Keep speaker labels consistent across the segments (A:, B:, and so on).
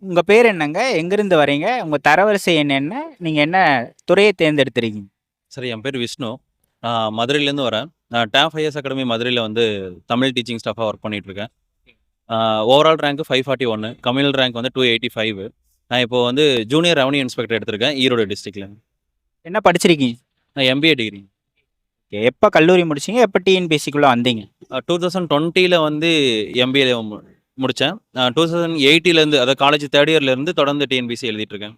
A: உங்க பேர் என்னங்க? எங்கிருந்து வரீங்க? உங்க தரவரிசை எண் என்ன? நீங்க என்ன துறைய தேர்ந்தெடுத்திருக்கீங்க?
B: சரி, என் பேர் விஷ்ணு. நான் மதுரையிலேருந்து வரேன். நான் டேப் ஐஏஎஸ் அகாடமி மதுரையில வந்து தமிழ் டீச்சிங் ஸ்டாஃபா ஒர்க் பண்ணிட்டுருக்கேன். ஓவரால் ரேங்க் 541, கம்யூனல் ரேங்க் வந்து 285. நான் இப்போ வந்து ஜூனியர் ரெவென்யூ இன்ஸ்பெக்டர் எடுத்திருக்கேன், ஈரோடு டிஸ்ட்ரிக்ட்ல.
A: என்ன படிச்சிருக்கீங்க?
B: நான் எம்பிஏ டிகிரி.
A: எப்ப கல்லூரி முடிச்சீங்க? எப்ப டிஎன்பிஎஸ்சிக்குள்ள வந்தீங்க?
B: 2020ல வந்து எம்பிஏ முடித்தேன். 2018லேருந்து, அதாவது காலேஜ் தேர்ட் இயர்லேருந்து தொடர்ந்து டிஎன்பிஎஸ்சி எழுதிட்டுருக்கேன்.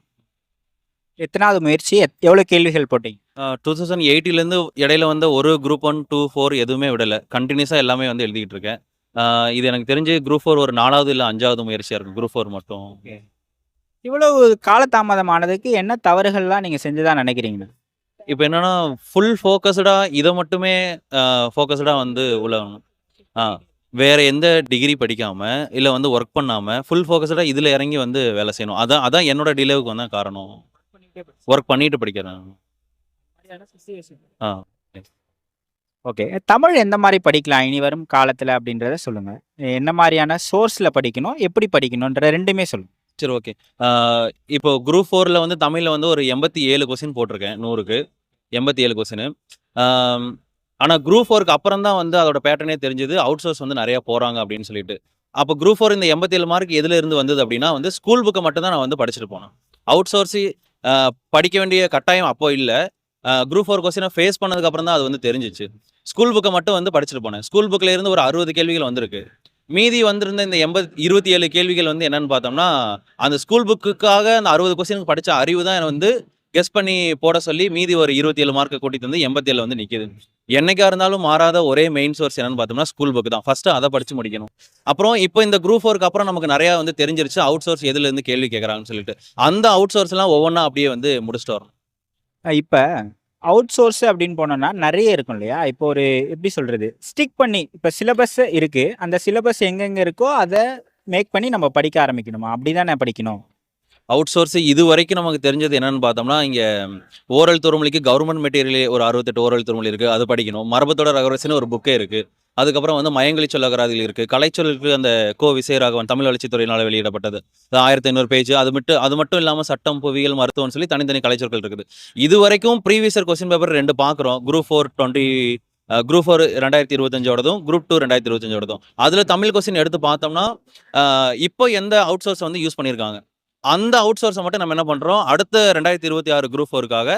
A: எத்தனாவது முயற்சி? எவ்வளோ கேள்விகள் போட்டீங்க?
B: 2018லேருந்து இடையில வந்து ஒரு குரூப் 1, 2, 4 எதுவுமே விடலை. கண்டினியூஸாக எல்லாமே வந்து எழுதிக்கிட்டு இருக்கேன். இது எனக்கு தெரிஞ்சு குரூப் 4 ஒரு 4வது இல்லை 5வது முயற்சியாக இருக்கும், குரூப் 4 மட்டும்.
A: இவ்வளவு காலதாமதம் ஆனதுக்கு என்ன தவறுகள்லாம் நீங்க செஞ்சதா நினைக்கிறீங்க?
B: இப்போ என்னன்னா, ஃபுல் ஃபோக்கஸ்டாக இதை மட்டுமே ஃபோக்கஸ்டாக வந்து உள்ள வேற எந்த டிகிரி படிக்காம, இல்லை வந்து ஒர்க் பண்ணாமல் ஃபுல் ஃபோக்கஸ்டாக இதில் இறங்கி வந்து வேலை செய்யணும். அதான் அதான் என்னோட டிலேவுக்கு வந்த காரணம். ஒர்க் பண்ணிட்டு படிக்கிறேன். ஆ
A: ஓகே. தமிழ் எந்த மாரி படிக்கலாம் இனி வரும் காலத்துல அப்படின்றத சொல்லுங்க. என்ன மாரியான சோர்ஸ்ல படிக்கணும்? எப்படி படிக்கணுன்ற 2மே சொல்லுங்க.
B: சரி, ஓகே. இப்போ குரூப் 4ல வந்து தமிழ்ல வந்து ஒரு 87 கொஸ்டின் போட்டிருக்கேன் 100க்கு. 87 கொஸ்டின். ஆனால் குரூப் 4க்கு அப்புறம் தான் வந்து அதோட பேட்டர்னே தெரிஞ்சது, அவுட் சோர்ஸ் வந்து நிறையா போகிறாங்க அப்படின்னு சொல்லிட்டு. அப்போ குரூப் 4 இந்த 87 மார்க் எதுல இருந்து வந்தது அப்படின்னா வந்து ஸ்கூல் புக்கை மட்டும் தான் நான் வந்து படிச்சுட்டு போனேன். அவுட் சோர்ஸு படிக்க வேண்டிய கட்டாயம் அப்போ இல்லை. குரூப் 4 கொஸ்டினை ஃபேஸ் பண்ணதுக்கு அப்புறம் தான் அது வந்து தெரிஞ்சிச்சு. ஸ்கூல் புக்கை மட்டும் வந்து படிச்சுட்டு போனேன். ஸ்கூல் புக்கில் இருந்து ஒரு 60 கேள்விகள் வந்திருக்கு. மீதி வந்திருந்த இந்த 27 கேள்விகள் வந்து என்னன்னு பார்த்தோம்னா, அந்த ஸ்கூல் புக்குக்காக அந்த 60 கொஸ்டினுக்கு படித்த அறிவு தான் வந்து கெஸ் பண்ணி போட சொல்லி மீதி ஒரு 27 மார்க்கை கூட்டிட்டு வந்து 87 வந்து நிற்கிது. என்னைக்கா இருந்தாலும் மாறாத ஒரே மெயின் சோர்ஸ் என்னன்னு பார்த்தோம்னா ஸ்கூல் புக் தான். ஃபர்ஸ்ட் அதை படிச்சு முடிக்கணும். அப்புறம் இப்போ இந்த குரூப் 4க்கு அப்புறம் நமக்கு நிறையா வந்து தெரிஞ்சிருச்சு அவுட் சோர்ஸ் எதுல இருந்து கேள்வி கேட்குறாங்கன்னு சொல்லிட்டு. அந்த அவுட் சோர்ஸ் எல்லாம் ஒவ்வொன்றா அப்படியே வந்து முடிச்சுட்டு வரோம்.
A: இப்ப அவுட் சோர்ஸ் அப்படின்னு போனோம்னா நெறைய இருக்கும் இல்லையா? இப்போ ஒரு எப்படி சொல்றது? ஸ்டிக் பண்ணி இப்ப சிலபஸ் இருக்கு. அந்த சிலபஸ் எங்கெங்க இருக்கோ அத மேக் பண்ணி நம்ம படிக்க ஆரம்பிக்கணுமா? அப்படிதானே படிக்கணும்?
B: அவுட் சோர்ஸ் இதுவரைக்கும் நமக்கு தெரிஞ்சது என்னன்னு பார்த்தோம்னா, இங்க ஓரல் துறுமொழிக்கு கவர்மெண்ட் மெட்டீரியலே ஒரு 68 ஓரல் துறுமொழி இருக்கு. அது படிக்கணும். மரபுத்தொடர் அகராதின்னு ஒரு புக்கே இருக்கு. அதுக்கப்புறம் வந்து மயங்கலி சொல் அகராதிகள் இருக்கு. கலைச்சொல்லுக்கு அந்த கோ. விசயராகவன் தமிழ் வளர்ச்சித்துறையினால வெளியிடப்பட்டது. 1500 பேஜ். அது மட்டும் இல்லாம சட்டம், புவியியல், மருத்துவம்னு சொல்லி தனித்தனி கலைச்சொற்கள் இருக்குது. இதுவரைக்கும் ப்ரீவியஸ் இயர் கொஸ்டின் பேப்பர் 2 பார்க்குறோம். குரூப் 4 2025ஓடதும், குரூப் 2 2025ஓடதும். அதுல தமிழ் கொஸ்டின் எடுத்து பார்த்தோம்னா, இப்போ எந்த அவுட் சோர்ஸ் வந்து யூஸ் பண்ணியிருக்காங்க. அந்த அவுட் சோர்ஸை மட்டும் நம்ம என்ன பண்ணுறோம், அடுத்த 2026 குரூப் 4க்காக,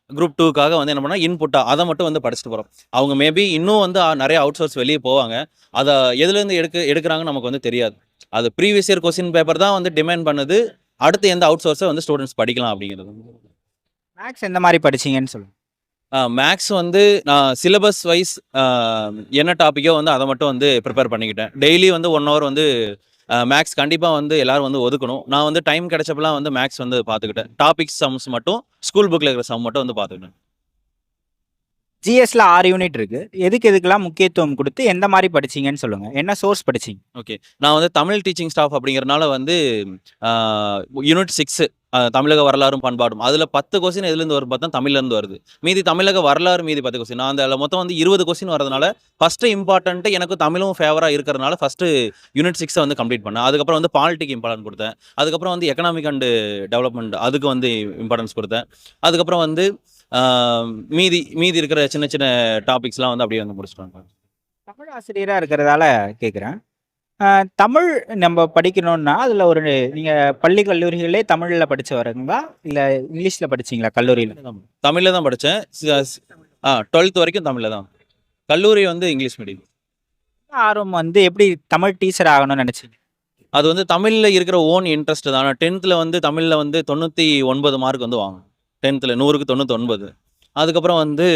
B: குரூப் 2க்காக வந்து என்ன பண்ணால் இன்புட்டா அதை மட்டும் வந்து படிச்சுட்டு போகிறோம். அவங்க மேபி இன்னும் வந்து நிறைய அவுட் சோர்ஸ் வெளியே போவாங்க. அதை எதுலேருந்து எடுக்கிறாங்கன்னு நமக்கு வந்து தெரியாது. அது ப்ரீவியஸ் இயர் கொஸ்டின் பேப்பர் தான் வந்து டிமாண்ட் பண்ணுது. அடுத்து எந்த அவுட் சோர்ஸை வந்து ஸ்டூடெண்ட்ஸ் படிக்கலாம் அப்படிங்கிறது.
A: மேக்ஸ் எந்த மாரி படிச்சீங்கன்னு சொல்லுங்க.
B: மேக்ஸ் வந்து நான் சிலபஸ் வைஸ் என்ன டாப்பிக்கோ வந்து அதை மட்டும் வந்து ப்ரிப்பேர் பண்ணிக்கிட்டேன். டெய்லி வந்து 1 ஹவர் வந்து மேக்ஸ் கண்டிப்பாக வந்து எல்லாரும் வந்து ஒதுக்கணும். நான் வந்து டைம் கிடைச்சப்பெல்லாம் வந்து மேக்ஸ் வந்து பார்த்துக்கிட்டேன். டாபிக்ஸ் சம்ஸ் மட்டும், ஸ்கூல் புக்கில் இருக்கிற சம் மட்டும் வந்து பார்த்துக்கிட்டேன்.
A: ஜிஎஸ்ல 6 யூனிட் இருக்கு. எதுக்கெல்லாம் முக்கியத்துவம் குடுத்து எந்த மாரி படிச்சீங்கன்னு சொல்லுங்க. என்ன சோர்ஸ் படிச்சீங்க?
B: ஓகே. நான் வந்து தமிழ் டீச்சிங் ஸ்டாஃப் அப்படிங்கிறனால வந்து யூனிட் 6 தமிழக வரலாறும் பண்பாடும். அதில் 10 கொஸ்டின் எதுலேருந்து வரும் பார்த்தா தமிழ்லேருந்து வருது. மீதி தமிழக வரலாறு மீதி 10 கொஸ்டின். நான் அதில் மொத்தம் வந்து 20 கொஸ்டின் வரதுனால ஃபஸ்ட்டு இம்பார்ட்டன்ட்டு எனக்கு தமிழும் ஃபேவராக இருக்கிறதுனால ஃபஸ்ட்டு யூனிட் 6 வந்து கம்ப்ளீட் பண்ணேன். அதுக்கப்புறம் வந்து பாலிட்டிக் இம்பார்ட்டன்ட் கொடுத்தேன். அதுக்கப்புறம் வந்து எக்கனாமிக் அண்டு டெவலப்மெண்ட் அதுக்கு வந்து இம்பார்ட்டன்ஸ் கொடுத்தேன். அதுக்கப்புறம் வந்து மீதி இருக்கிற சின்ன சின்ன டாபிக்ஸ்லாம் வந்து அப்படியே வந்து முடிச்சுட்டாங்க.
A: தமிழ் ஆசிரியரா இருக்கிறதால கேட்குறேன். தமிழ் நம்ம படிக்கணும்னா, அதில நீங்க பள்ளி, கல்லூரிகளே தமிழ்ல படிச்சவருங்களா? இல்ல இங்கிலீஷ்ல படிச்சீங்களா கல்லூரியில?
B: தமிழ்ல தான் படித்தேன். 12th வரைக்கும் தமிழில் தான். கல்லூரி வந்து இங்கிலீஷ் மீடியம்.
A: ஆர்வம் வந்து எப்படி தமிழ் டீச்சர் ஆகணும்னு நினைச்சீங்க?
B: அது வந்து தமிழ்ல இருக்கிற ஓன் இன்ட்ரெஸ்ட் தான். நான் 10th வந்து தமிழ்ல வந்து 99 மார்க் வந்து வாங்கினேன். 10th 100க்கு 99. அதுக்கப்புறம் வந்து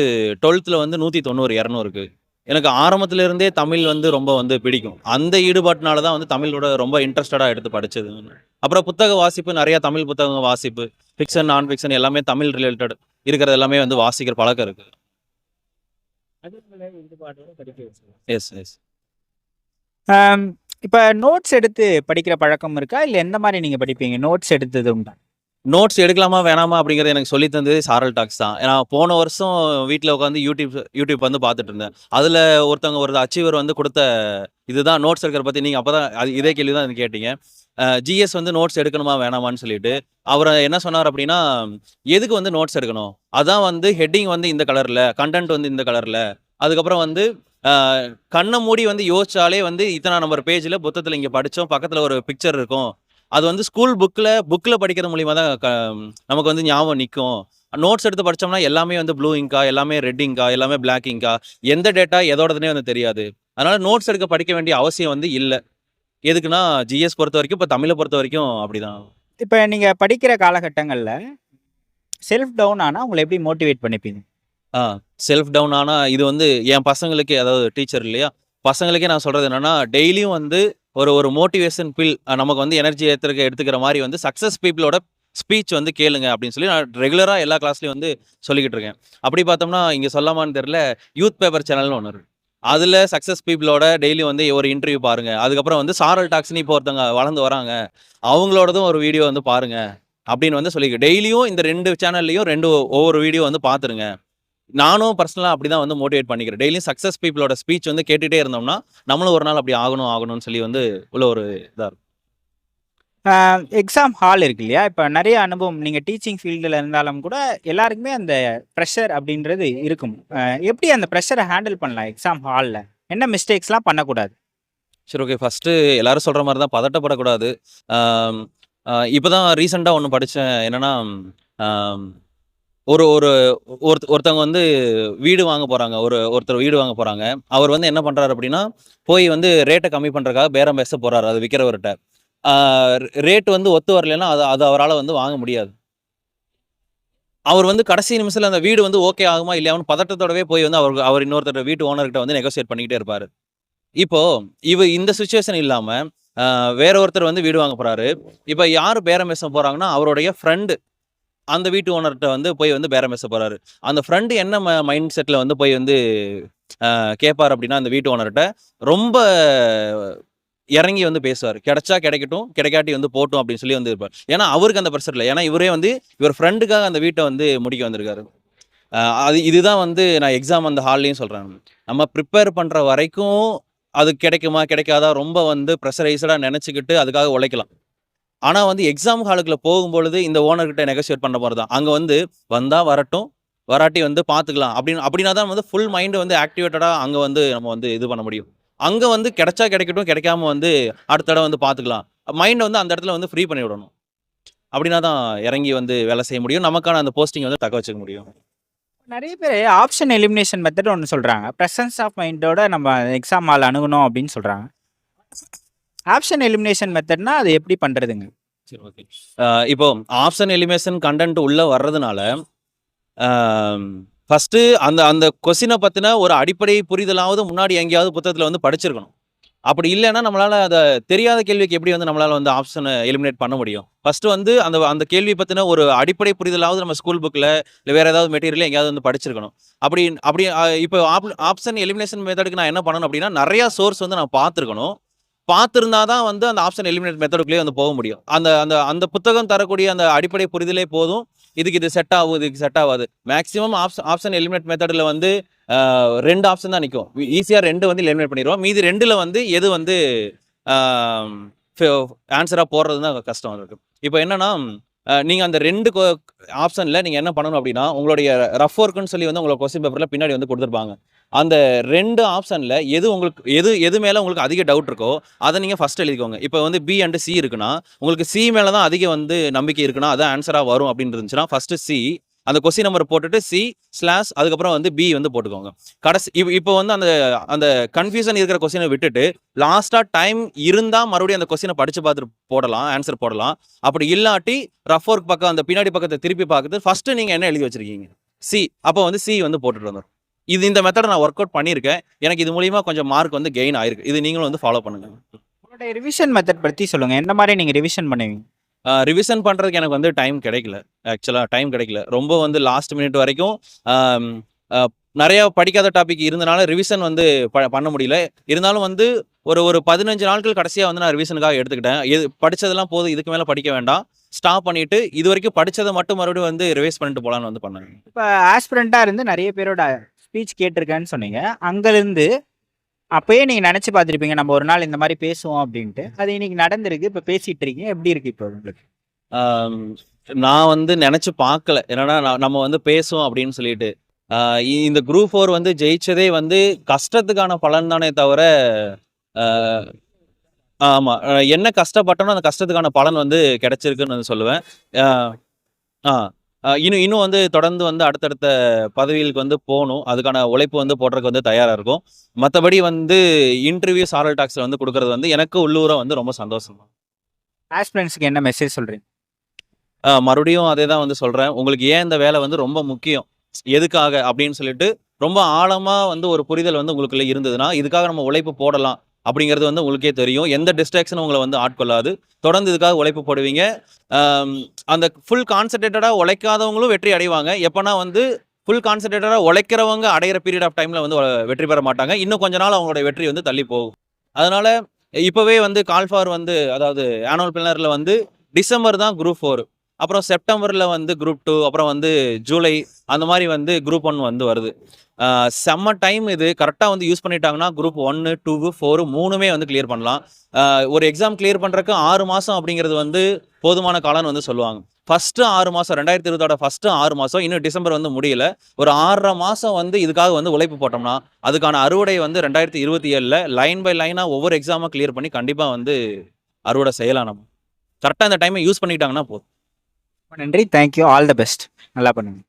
B: 12th வந்து 190, 200க்கு. எனக்கு ஆரம்பத்துல இருந்தே தமிழ் வந்து ரொம்ப வந்து பிடிக்கும். அந்த ஈடுபாட்டினால தான் வந்து தமிழோட ரொம்ப இன்ட்ரெஸ்டடாக எடுத்து படித்தது. அப்புறம் புத்தக வாசிப்பு, நிறைய தமிழ் புத்தக வாசிப்பு, ஃபிக்ஷன், நான் ஃபிக்ஷன் எல்லாமே தமிழ் ரிலேட்டட் இருக்கிறது எல்லாமே வந்து வாசிக்கிற பழக்கம் இருக்கு. S S.
A: இப்ப நோட்ஸ் எடுத்து படிக்கிற பழக்கம் இருக்கா? இல்ல எந்த மாரி நீங்க படிப்பீங்க? நோட்ஸ் எடுத்தது உண்டா?
B: நோட்ஸ் எடுக்கலாமா வேணாமா அப்படிங்கிறது எனக்கு சொல்லி தந்தது சாரல் டாக்ஸ் தான். ஏன்னா போன வருஷம் வீட்ல உட்காந்து யூடியூப் வந்து பார்த்துட்டு இருந்தேன். அதுல ஒரு அச்சீவர் வந்து குடுத்த இதுதான் நோட்ஸ் எடுக்கிறத பத்தி நீங்க அப்பதான் இதே கேள்வி தான் எனக்கு கேட்டீங்க. ஜிஎஸ் வந்து நோட்ஸ் எடுக்கணுமா வேணாமான்னு சொல்லிட்டு, அவரு என்ன சொன்னார் அப்படின்னா, எதுக்கு வந்து நோட்ஸ் எடுக்கணும்? அதான் வந்து ஹெட்டிங் வந்து இந்த கலர்ல, கன்டென்ட் வந்து இந்த கலர்ல, அதுக்கப்புறம் வந்து அ கண்ண மூடி வந்து யோசிச்சாலே வந்து இத்தனா நம்பர் பேஜ்ல புத்தகத்துல இங்க படிச்சோம். பக்கத்துல ஒரு பிக்சர் இருக்கும். அது வந்து ஸ்கூல் புக்ல படிக்கிறது மூலியமா தான் நமக்கு வந்து ஞாபகம் நிக்கும். நோட்ஸ் எடுத்து படிச்சோம்னா எல்லாமே வந்து ப்ளூ இங்கா, எல்லாமே ரெட் இங்கா, எல்லாமே பிளாக் இங்கா, எந்த டேட்டா எதோடதுன்னே வந்து தெரியாது. அதனால நோட்ஸ் எடுக்க படிக்க வேண்டிய அவசியம் வந்து இல்ல. எதுக்குன்னா, ஜிஎஸ் பொறுத்தவரைக்கும், இப்ப தமிழ பொறுத்தவரைக்கும் அப்படிதான்.
A: இப்ப நீங்க படிக்கிற காலகட்டங்கள்ல செல்ஃப் டவுன் ஆனா உங்கள எப்படி மோட்டிவேட் பண்ணிப்பீங்க?
B: ஆ செல்ஃப் டவுன் ஆனா, இது வந்து என் பசங்களுக்கே அதாவது டீச்சர் இல்லையா? பசங்களுக்கே நான் சொல்றது என்னன்னா, டெய்லியும் வந்து ஒரு ஒரு மோட்டிவேஷன் நமக்கு வந்து எனர்ஜி எடுத்துக்கிற மாரி வந்து சக்சஸ் பீப்பிளோட ஸ்பீச் வந்து கேளுங்க அப்படின்னு சொல்லி நான் ரெகுலரா எல்லா கிளாஸ்லயும் வந்து சொல்லிக்கிட்டு இருக்கேன். அப்படி பார்த்தோம்னா, இங்க சொல்லாமான்னு தெரியல, யூத் பேப்பர் சேனல்னு ஒண்ணு இருக்கு. அதுல சக்சஸ் பீப்பிளோட டெய்லி வந்து ஒரு இன்டர்வியூ பாருங்க. அதுக்கப்புறம் வந்து சாரல் டாக்ஸ்ன்னு இப்போ ஒருத்தவங்க வளர்ந்து வராங்க. அவங்களோடதும் ஒரு வீடியோ வந்து பாருங்க. அப்படின்னு வந்து டெய்லியும் இந்த 2 சேனல்லயும் ஒவ்வொரு வீடியோ வந்து பார்த்துருங்க. நானும் பர்சனலா அப்படிதான் வந்து மோட்டிவேட் பண்ணிக்கிறேன். டெய்லியும் சக்சஸ் பீப்பிளோட ஸ்பீச் வந்து கேட்டுட்டே இருந்தோம்னா, நம்மளும் ஒரு நாள் அப்படி ஆகணும்னு சொல்லி வந்து உள்ள ஒரு இதா இருக்கும்.
A: எக்ஸாம் ஹால் இருக்கு இல்லையா? இப்ப நெறைய அனுபவம் நீங்க டீச்சிங் ஃபீல்டுல இருந்தாலும் கூட எல்லாருக்குமே அந்த பிரஷர் அப்படின்றது இருக்கும். எப்படி அந்த பிரஷர ஹேண்டில் பண்ணலாம் எக்ஸாம் ஹால்ல? என்ன மிஸ்டேக்ஸ்லாம் பண்ணக்கூடாது?
B: சரி, ஓகே. ஃபர்ஸ்ட்டு எல்லாரும் சொல்ற மாரி தான் பதட்டப்படக்கூடாது. ஆம், இப்பதான் ரீசென்ட்டா ஒண்ணு படிச்சேன். என்னன்னா, ஆம், ஒரு ஒரு ஒருத்தவங்க வந்து வீடு வாங்க போறாங்க. ஒருத்தர் வீடு வாங்க போறாங்க. அவர் வந்து என்ன பண்றாரு அப்படின்னா, போய் வந்து ரேட்ட கம்மி பண்றதுக்காக பேரம் பேச போறாரு, அது விக்கிறவர்ட்ட. ஆ ரேட் வந்து ஒத்து வரலைன்னா, அது அது அவரால வந்து வாங்க முடியாது. அவர் வந்து கடைசி நிமிஷத்துல அந்த வீடு வந்து ஓகே ஆகுமா இல்லையான்னு பதட்டத்தோடவே போய் வந்து அவர் இன்னொருத்தர் வீட்டு ஓனர்கிட்ட வந்து நெகோசியேட் பண்ணிக்கிட்டே இருப்பாரு. இப்போ இந்த சிச்சுவேஷன் இல்லாம, அ வேற ஒருத்தர் வந்து வீடு வாங்க போறாரு. இப்ப யாரு பேரம் பேச போறாங்கன்னா, அவருடைய ஃப்ரெண்ட் அந்த வீட்டு ஓனர்ட்ட வந்து போய் வந்து பேரம் பேச போறாரு. அந்த ஃப்ரெண்ட் என்ன மைண்ட் செட்ல வந்து போய் வந்து கேட்பாரு அப்படின்னா, அந்த வீட்டு ஓனர்ட்ட ரொம்ப இறங்கி வந்து பேசுவாரு. கிடைச்சா கிடைக்கட்டும், கிடைக்காட்டி வந்து போட்டும் அப்படின்னு சொல்லி வந்து இருப்பாரு. ஏன்னா அவருக்கு அந்த பிரஷர் இல்ல. ஏன்னா இவரே வந்து இவர் ஃப்ரெண்டுக்காக அந்த வீட்ட வந்து முடிக்க வந்திருக்காரு. இதுதான் வந்து நான் எக்ஸாம் அந்த ஹால்லயும் சொல்றேன். நம்ம ப்ரிப்பேர் பண்ற வரைக்கும் அது கிடைக்குமா, கிடைக்காதா ரொம்ப வந்து பிரஷரைஸ்டா நெனச்சுக்கிட்டு அதுக்காக உழைக்கலாம். ஆனா வந்து எக்ஸாம் ஹாலுக்குள்ள போகும்பொழுது இந்த ஓனர்கிட்ட நெகோசியேட் பண்ண போறது தான். அங்க வந்து வந்தா வரட்டும், வராட்டி வந்து பார்த்துக்கலாம். அப்படின்னா தான் வந்து ஃபுல் மைண்ட் வந்து ஆக்டிவேட்டடா அங்க வந்து நம்ம வந்து இது பண்ண முடியும். அங்க வந்து கிடைச்சா கிடைக்கட்டும், கிடைக்காம வந்து அடுத்த தடவ வந்து பார்த்துக்கலாம். மைண்ட வந்து அந்த இடத்துல வந்து ஃப்ரீ பண்ணி விடணும். அப்படின்னா தான் இறங்கி வந்து வேலை செய்ய முடியும். நமக்கான அந்த போஸ்டிங் வந்து தக்க வச்சுக்க முடியும்.
A: நெறைய பேரு ஆப்ஷன் எலிமினேஷன் மெத்தட் ஒண்ணு சொல்றாங்க. பிரசன்ஸ் ஆஃப் மைண்டோட நம்ம எக்ஸாம் ஹால் அணுகணும் அப்படின்னு சொல்றாங்க. ஆப்ஷன் எலிமினேஷன் மெத்தட்னா அது எப்படி பண்றதுங்க?
B: சரி, ஓகே. இப்போ ஆப்ஷன் எலிமினேஷன் கன்டென்ட் உள்ள வர்றதுனால, ஃபர்ஸ்ட்டு அந்த அந்த கொஸ்டின பத்தின ஒரு அடிப்படை புரிதலாவது முன்னாடி எங்கேயாவது புத்தகத்துல வந்து படிச்சிருக்கணும். அப்படி இல்லன்னா, நம்மளால தெரியாத கேள்விக்கு எப்படி வந்து நம்மளால வந்து ஆப்ஷன எலிமினேட் பண்ண முடியும்? ஃபர்ஸ்ட்டு வந்து அந்த அந்த கேள்வி பத்தின ஒரு அடிப்படை புரிதலாவது நம்ம ஸ்கூல் புக்ல, இல்ல வேற ஏதாவது மெட்டீரியல்ல எங்கேயாவது வந்து படிச்சிருக்கணும். அப்படி அப்படி இப்போ ஆப்ஷன் எலிமினேஷன் மெத்தடுக்கு நான் என்ன பண்ணணும் அப்படின்னா, நெறைய சோர்ஸ் வந்து நான் பார்த்துருக்கணும். பார்த்திருந்தா தான் வந்து அந்த ஆப்ஷன் எலிமினேட் மெத்தடுக்குள்ளேயே வந்து போக முடியும். அந்த அந்த அந்த புத்தகம் தரக்கூடிய அந்த அடிப்படை புரிதலே போதும். இது செட் ஆகும், இதுக்கு செட் ஆவாது. மேக்ஸிமம் ஆப்ஷன் எலிமினேட் மெத்தடுல வந்து 2 ஆப்ஷன் தான் நிக்கும். ஈஸியா 2 வந்து எலிமினேட் பண்ணிருவோம். மீதி 2ல வந்து எது வந்து ஆம், ஆன்ஸரா போடுறது தான் கஷ்டம் இருக்கு. இப்போ என்னன்னா, நீங்க அந்த 2 ஆப்ஷன்ல நீங்க என்ன பண்ணணும் அப்படின்னா, உங்களுடைய ரஃப் ஒர்க்ன்னு சொல்லி வந்து உங்களோட கொஸ்டின் பேப்பர்ல பின்னாடி வந்து குடுத்துருப்பாங்க. அந்த 2 ஆப்ஷன்ல எது மேல உங்களுக்கு அதிக டவுட் இருக்கோ, அத நீங்க ஃபர்ஸ்ட் எழுதிக்கோங்க. இப்போ வந்து பி அண்ட் சி இருக்குன்னா, உங்களுக்கு சி மேல தான் அதிக வந்து நம்பிக்கை இருக்குன்னா, அதான் ஆன்ஸரா வரும் அப்படின்னு இருந்துச்சுன்னா, ஃபர்ஸ்ட் சி அந்த கொஸ்டின் நம்பர் போட்டுட்டு சி/ அதுக்கப்புறம் வந்து பி வந்து போட்டுக்கோங்க. இப்போ வந்து அந்த அந்த கன்ஃப்யூஷன் இருக்கிற கொஸ்டின விட்டுட்டு, லாஸ்ட்டா டைம் இருந்தா மறுபடியும் அந்த கொஸ்டின படிச்சு பார்த்துட்டு போடலாம். ஆன்ஸர் போடலாம். அப்படி இல்லாட்டி ரஃப் ஒர்க் பக்கம் அந்த பின்னாடி பக்கத்த திருப்பி பார்த்துட்டு, ஃபர்ஸ்ட் நீங்க என்ன எழுதி வச்சிருக்கீங்க? சி. அப்போ வந்து சி வந்து போட்டுட்டு வந்துரும். இந்த மெத்தட நான் ஒர்க் அவுட் பண்ணியிருக்கேன். எனக்கு இது மூலியமா கொஞ்சம் மார்க் வந்து கெயின் ஆயிருக்கு. இது நீங்களும் வந்து ஃபாலோ பண்ணுங்க.
A: உங்களுடைய ரிவிஷன் மெத்தட் பத்தி சொல்லுங்க. எந்த மாரி நீங்க ரிவிஷன் பண்ணுவீங்க?
B: ரிவிஷன் பண்றதுக்கு எனக்கு வந்து டைம் கிடைக்கல. ஆக்சுவலா டைம் கிடைக்கல. ரொம்ப வந்து லாஸ்ட் மினிட் வரைக்கும் ஆம், அ நெறைய படிக்காத டாபிக் இருந்தனால ரிவிஷன் வந்து பண்ண முடியல. இருந்தாலும் வந்து ஒரு ஒரு 15 நாட்கள் கடைசியா வந்து நான் ரிவிஷனுக்காக எடுத்துக்கிட்டேன். படிச்சதெல்லாம் போதும். இதுக்கு மேல படிக்க வேண்டாம். ஸ்டாப் பண்ணிட்டு இது வரைக்கும் படிச்சதை மட்டும் மறுபடியும் வந்து ரிவைஸ் பண்ணிட்டு போலான்னு வந்து பண்ணேன்.
A: இப்போ ஆஸ்பிரண்டா இருந்து நிறைய பேரோட ஸ்பீச் கேட்டிருக்கேன்னு சொன்னீங்க. அங்கிருந்து அப்பயே நீங்க நினைச்சு பார்த்திருப்பீங்க நம்ம ஒரு நாள் இந்த மாதிரி பேசுவோம் அப்படின்ட்டு. அது இன்னைக்கு நடந்திருக்கு. இப்போ பேசிட்டு இருக்கீங்க. எப்படி இருக்கு இப்போ உங்களுக்கு?
B: ஆம், நான் வந்து நினைச்சு பார்க்கல. என்னன்னா நம்ம வந்து பேசுவோம் அப்படின்னு சொல்லிட்டு. இந்த குரூப் 4 வந்து ஜெயிச்சதே வந்து கஷ்டத்துக்கான பலன் தானே தவிர, ஆஹ் ஆமா. என்ன கஷ்டப்பட்டனோ அந்த கஷ்டத்துக்கான பலன் வந்து கிடைச்சிருக்குன்னு வந்து சொல்லுவேன். அ ஆ இன்னும் இன்னும் வந்து தொடர்ந்து வந்து அடுத்தடுத்த பதவிகளுக்கு வந்து போணும். அதுக்கான உழைப்பு வந்து போடுறதுக்கு வந்து தயாரா இருக்கோம். மத்தபடி வந்து இன்டர்வியூஸ், ஆரல் டாக்ஸ்ல வந்து குடுக்குறது வந்து எனக்கு உள்ளூர வந்து ரொம்ப சந்தோஷம் தான்.
A: ஆஸ்பிரண்ட்ஸ்க்கு என்ன மெசேஜ் சொல்றீங்க?
B: மறுபடியும் அதே தான் வந்து சொல்றேன். உங்களுக்கு ஏன் இந்த வேலை வந்து ரொம்ப முக்கியம்? எதுக்காக? அப்படின்னு சொல்லிட்டு ரொம்ப ஆழமா வந்து ஒரு புரிதல் வந்து உங்களுக்குள்ள இருந்ததுன்னா, இதுக்காக நம்ம உழைப்பு போடலாம் அப்படிங்கிறது வந்து உங்களுக்கே தெரியும். எந்த டிஸ்ட்ராக்ஷனும் உங்கள வந்து ஆட்கொள்ளாது. தொடர்ந்து இதுக்காக உழைப்பு போடுவீங்க. அம் அந்த ஃபுல் கான்சன்ட்ரேட்டடா உழைக்காதவங்களும் வெற்றி அடைவாங்க. எப்பன்னா வந்து ஃபுல் கான்சன்ட்ரேட்டடா உழைக்கிறவங்க அடையிற பீரியட் ஆஃப் டைம்ல வந்து வெற்றி பெற மாட்டாங்க. இன்னும் கொஞ்ச நாள் அவங்களோட வெற்றி வந்து தள்ளி போகும். அதனால இப்பவே வந்து கால் ஃபார் வந்து அதாவது ஆனுவல் பிளானர்ல வந்து டிசம்பர் தான் குரூப் 4. அப்புறம் செப்டம்பர்ல வந்து குரூப் 2, அப்புறம் வந்து ஜூலை அந்த மாரி வந்து குரூப் 1 வந்து வருது. செம்ம டைம் இது. கரெக்ட்டா வந்து யூஸ் பண்ணிட்டாங்கன்னா குரூப் 1, 2, 4 3மே வந்து கிளியர் பண்ணலாம். ஒரு எக்ஸாம் கிளியர் பண்றதுக்கு 6 மாசம் அப்படிங்கிறது வந்து போதுமான காலம்னு வந்து சொல்லுவாங்க. ஃபர்ஸ்ட் 6 மாசம் 2020ஓட ஃபர்ஸ்ட் 6 மாசம் இன்னும் டிசம்பர் வந்து முடியல. ஒரு 6 1/2 மாசம் வந்து இதுக்காக வந்து உழைப்பு போட்டோம்னா, அதுக்கான அறுவடை வந்து 2027ல லைன் பை லைனா ஒவ்வொரு எக்ஸாமா கிளியர் பண்ணி கண்டிப்பா வந்து அறுவடை செய்யலாம் நம்ம. கரெக்ட்டா இந்த டைமை யூஸ் பண்ணிக்கிட்டாங்கன்னா போதும்.
A: ரொம்ப நன்றி. தேங்க்யூ. All the best. நல்லா பண்ணுங்க.